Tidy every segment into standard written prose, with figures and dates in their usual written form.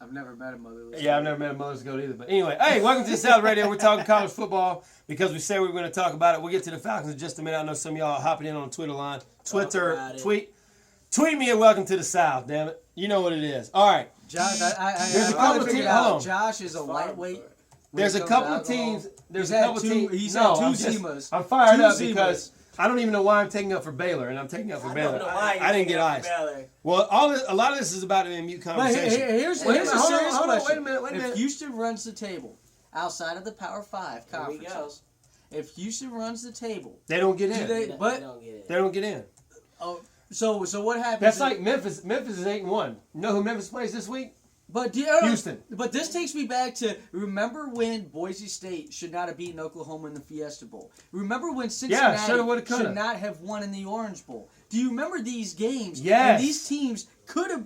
I've never met a motherless. Yeah, I've never met a motherless goat either. But anyway, hey, welcome to the South Radio. We're talking college football because we said we were going to talk about it. We'll get to the Falcons in just a minute. I know some of y'all are hopping in on the Twitter line. Tweet me at Welcome to the South, damn it. You know what it is. All right. Josh, There's a couple of teams. Hold on. Josh is a lightweight. There's a couple of teams. There's a couple teams. He's had two Zimas. I'm fired up because I don't even know why I'm taking up for Baylor, and I'm taking up for Baylor. I don't know why I didn't get ice. Well, a lot of this is about an mute conversation. Here's a serious question. Wait a minute. If Houston runs the table outside of the Power 5 conferences, if Houston runs the table, they don't get in. They don't get in. Oh, so what happens? That's like Memphis. Memphis is 8-1. You know who Memphis plays this week? But Houston. But this takes me back to remember when Boise State should not have beaten Oklahoma in the Fiesta Bowl. Remember when Cincinnati should not have won in the Orange Bowl. Do you remember these games? Yes. And these teams could have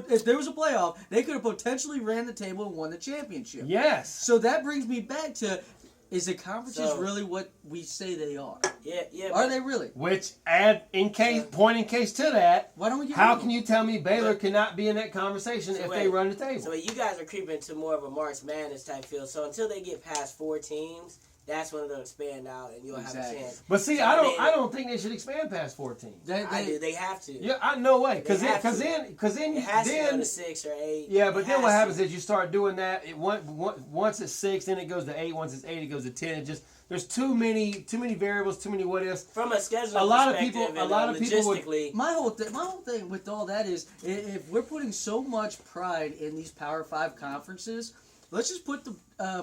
if there was a playoff, they could have potentially ran the table and won the championship. Yes. So that brings me back to. Is the conferences really what we say they are? Yeah. Are they really? Which point in case to that. Why don't we get how can you tell me Baylor cannot be in that conversation if they run the table? So you guys are creeping to more of a March Madness type field. So until they get past 4 teams, that's when they'll expand out and you'll have a chance. But see, I don't think they should expand past 14. I do. They have to. Yeah, no way. Because then it has to go to 6 or 8. Yeah, but then what happens is you start doing that. Once it's 6, then it goes to 8. Once it's 8, it goes to 10. It just there's too many variables, too many what ifs. From a scheduling perspective, a lot of people logistically. My whole thing with all that is if we're putting so much pride in these Power 5 conferences, let's just put the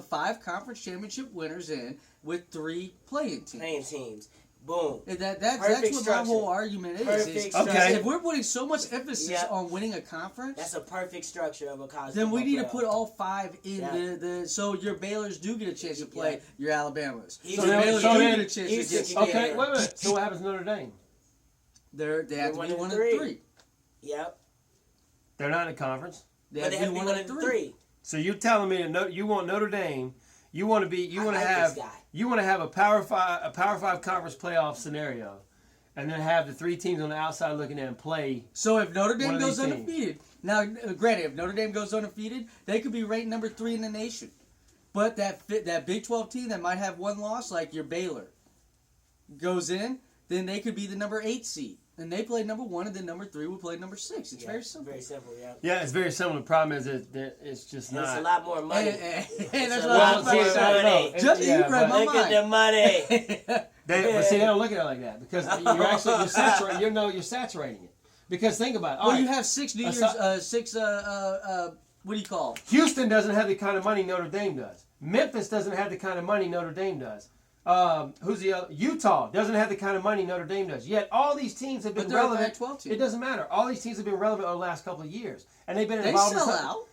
5 conference championship winners in with 3 playing teams. Boom. That's what my whole argument is. Okay. If we're putting so much emphasis on winning a conference, that's a perfect structure of a college. Then we need to put all 5 in the so your Baylors do get a chance to play your Alabamas. So your Baylors do get a chance to get. Okay, wait a minute. So what happens to Notre Dame? They have to be 1 and 3. Yep. They're not in the conference. They have to be 1 and 3. So you're telling me that you want Notre Dame? You want to have a Power 5 conference playoff scenario, and then have the 3 teams on the outside looking in and play. So if Notre Dame goes undefeated, now granted, if Notre Dame goes undefeated, they could be ranked number 3 in the nation. But that Big 12 team that might have 1 loss, like your Baylor, goes in, then they could be the number 8 seed. And they play number 1, and then number 3 will play number 6. It's very simple. Very simple, yeah. Yeah, it's very simple. The problem is it's just not. It's a lot more money. That's what I was about to say. Just you read my mind. Look at the money. But see, they don't look at it like that because you're saturating it. Because think about it. Well, you have 6 New Year's, what do you call it? Houston doesn't have the kind of money Notre Dame does. Memphis doesn't have the kind of money Notre Dame does. Who's the other? Utah doesn't have the kind of money Notre Dame does. Yet all these teams have been relevant. 12 team. It doesn't matter. All these teams have been relevant over the last couple of years, and they've been involved. They sell out.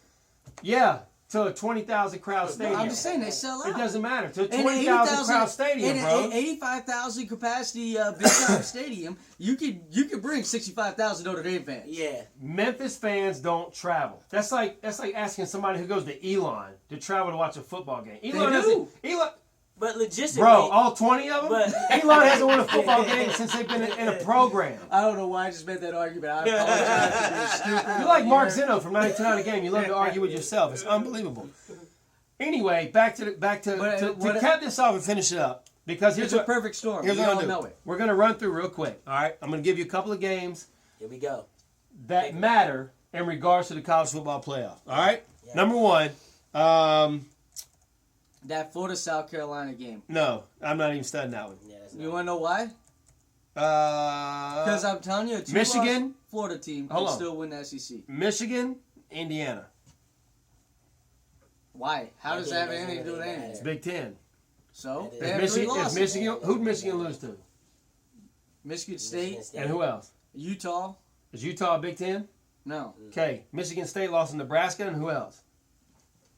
Yeah, to a 20,000 crowd stadium. I'm just saying they sell out. It doesn't matter to a 20,000 crowd stadium, bro. In an 85,000 capacity big time stadium, you could bring 65,000 Notre Dame fans. Yeah. Memphis fans don't travel. That's like asking somebody who goes to Elon to travel to watch a football game. Elon. But logistically... Bro, all 20 of them? Elon hasn't won a football game since they've been in a program. I don't know why I just made that argument. I apologize for being stupid. You're like Mark Zeno from 92.9 A Game. You love to argue with yourself. It's unbelievable. Anyway, back to cap this off and finish it up. Because here's a perfect storm. Here's what I'm going to do. We're going to run through real quick. All right? I'm going to give you a couple of games. Here we go. That matter in regards to the college football playoff. All right? Yeah. Number 1, that Florida-South Carolina game. No, I'm not even studying that one. Yeah, you want to know why? Because I'm telling you, a 2-loss Florida team can still win the SEC. Michigan, Indiana. Why? How does that have anything to do with anything? It's Big Ten. So? Who'd Michigan lose to? Michigan State. And who else? Utah. Is Utah a Big Ten? No. Okay. Michigan State lost to Nebraska, and who else?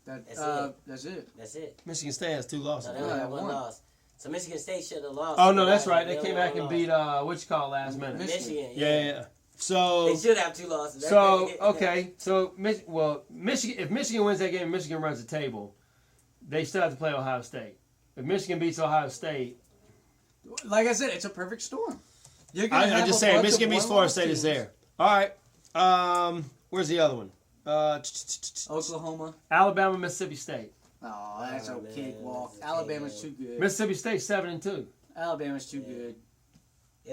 That's it. Michigan State has 2 losses. No, they only have 1 loss. So Michigan State should have lost. Oh, no, that's right. They came back and beat, last minute? Michigan. Yeah. So they should have 2 losses. So, okay. So, Michigan, if Michigan wins that game and Michigan runs the table, they still have to play Ohio State. If Michigan beats Ohio State. Like I said, it's a perfect storm. I'm just saying, Michigan beats Florida State is there. All right. Where's the other one? Oklahoma. Alabama, Mississippi State. Oh, that's a cakewalk. Alabama's too good. Mississippi State 7-2. Alabama's too good.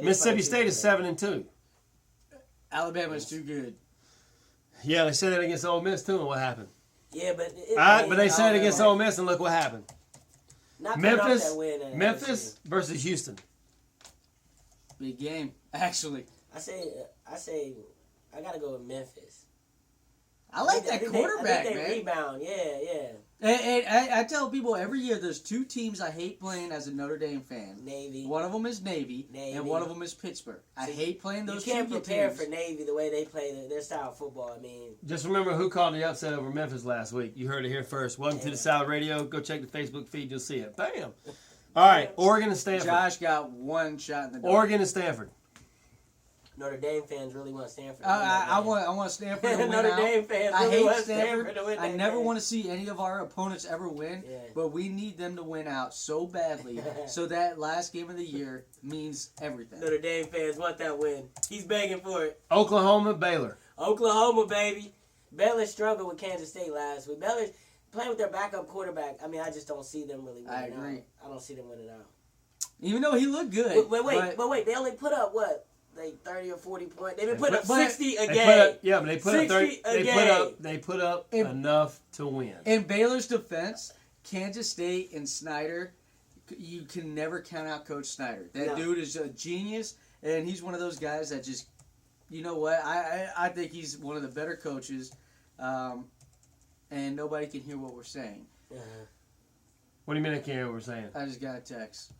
Mississippi State is 7-2. Alabama's too good. Yeah, they said that against Ole Miss too, and what happened? Yeah, but but they said it against Ole Miss, and look what happened. Memphis versus Houston. Big game, actually. I say, I gotta go with Memphis. I like that quarterback, man. Rebound, yeah. And I tell people every year there's two teams I hate playing as a Notre Dame fan. Navy. One of them is Navy. And one of them is Pittsburgh. I hate playing those two teams. You can't prepare for Navy the way they play their style of football. I mean, just remember who called the upset over Memphis last week. You heard it here first. Welcome to the Salad Radio. Go check the Facebook feed. You'll see it. Bam. All right, Oregon and Stanford. Josh got one shot in the dark. Oregon and Stanford. Notre Dame fans really want Stanford. I want Stanford to win Notre out. Dame fans I really hate want Stanford. to win. I never want to see any of our opponents ever win, Yeah. but we need them to win out so badly. So that last game of the year means everything. Notre Dame fans want that win. He's begging for it. Oklahoma, Baylor. Oklahoma, baby. Baylor struggled with Kansas State last week. Baylor's playing with their backup quarterback. I mean, I just don't see them really winning I agree. out. I don't see them winning out. Even though he looked good. But wait. They only put up what? Like 30 or 40 points. They've been putting up 60 a game. But they put up 30. They put up enough to win. In Baylor's defense, Kansas State and Snyder, you can never count out Coach Snyder. That dude is a genius, and he's one of those guys that just, you know what? I think he's one of the better coaches, and nobody can hear what we're saying. What do you mean I can't hear what we're saying? I just got a text.